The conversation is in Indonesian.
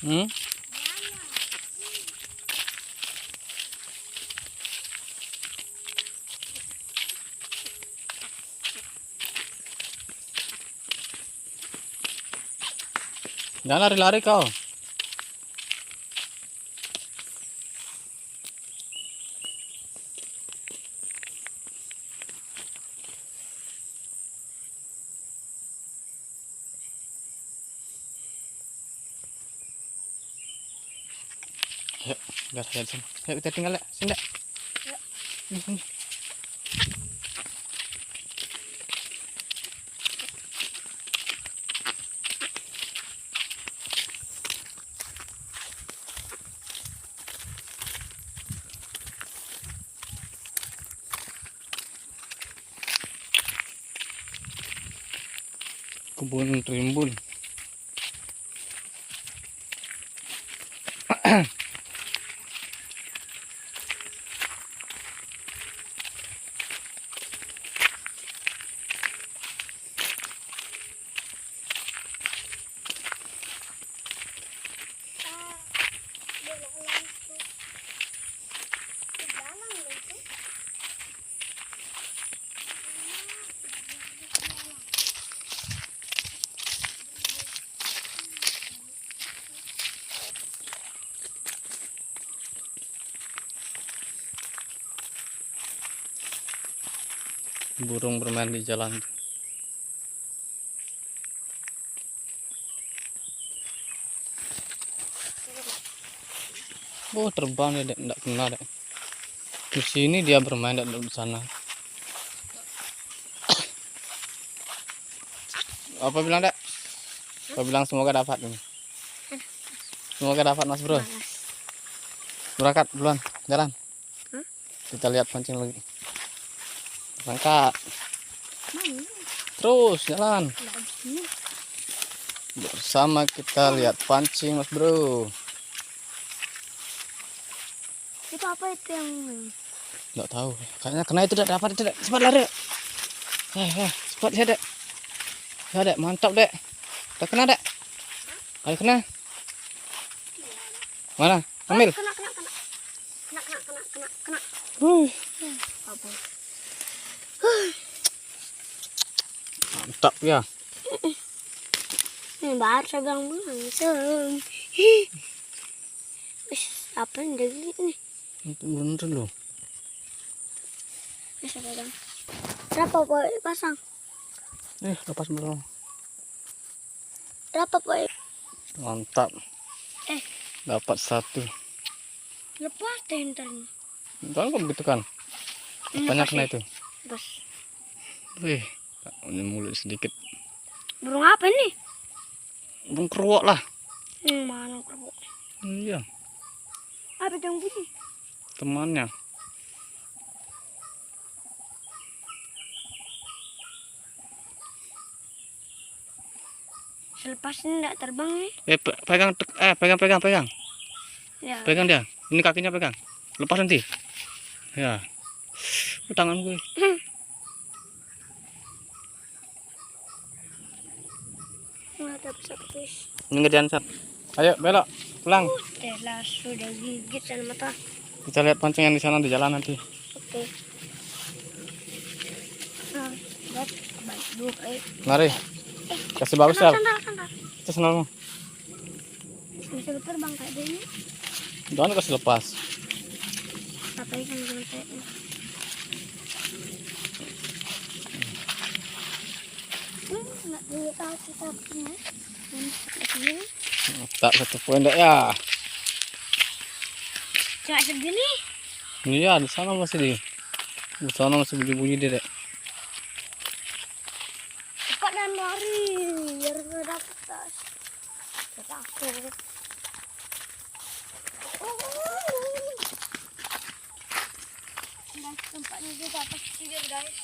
Hmm? Jangan lari-lari kau. Ayo, biar saya sini. Ayo kita tinggal ya, sini. Sini. Kebun rimbun. Burung bermain di jalan. Oh, terbang ya, Dek. Nggak kena, Dek. Di sini dia bermain, Dek, di sana. Apa bilang, Dek? Apa bilang semoga dapat ini? Semoga dapat, Mas Bro. Berangkat duluan, jalan. Kita lihat pancing lagi. Berangkat. Terus jalan. Bersama kita lihat pancing, Mas Bro. Itu apa itu yang? Nggak tahu. Kayaknya kena itu, Dek. Dapat itu, Dek. Cepat lari, Dek. Cepat ya, Dek. Ya, Dek. Mantap, Dek. Udah kena, Dek. Ayo kena. Mana? Ambil. Kena. Apa? Mantap ya. Ini baru saya bilang langsung. Apa yang jadi nih? Itu bener loh. Bisa pegang. Berapa boy pasang? Lepas belum. Berapa boy? Mantap. Dapat satu. Lepas deh entarnya. Kan kok begitu kan? Banyak kena itu. Bos. Wih, ini mulut sedikit. Burung apa ini? Burung keruak lah. Mana kerbau? Iya, Apa yang bunyi? temannya. Selepas ini enggak terbang nih. Pegang. Ya. Pegang dia. Ini kakinya pegang. Lepas nanti. Ya. Tangan gue. Nggak ada bisa petis. Ini ngerjain Sat. Ayo belok, pulang. Telah sudah gigit dan mata. Kita lihat pancingan di sana di jalan nanti. Oke. Nah, buat baju. Mari. Kasih bagus ya. Sandal. Itu sandalmu. Bisa terbang kayak gini. Jangan kasih lepas. Apa ikan dengan saya? Nggak boleh tahu kita punya. Tak satu poin Dek ya. Cuma segini. Iya, di sana masih di sana masih bunyi-bunyi dia, Dek. Cepat dan lari biar nggak dapat tas. Takut. Nah, tempatnya juga pasti tidur guys.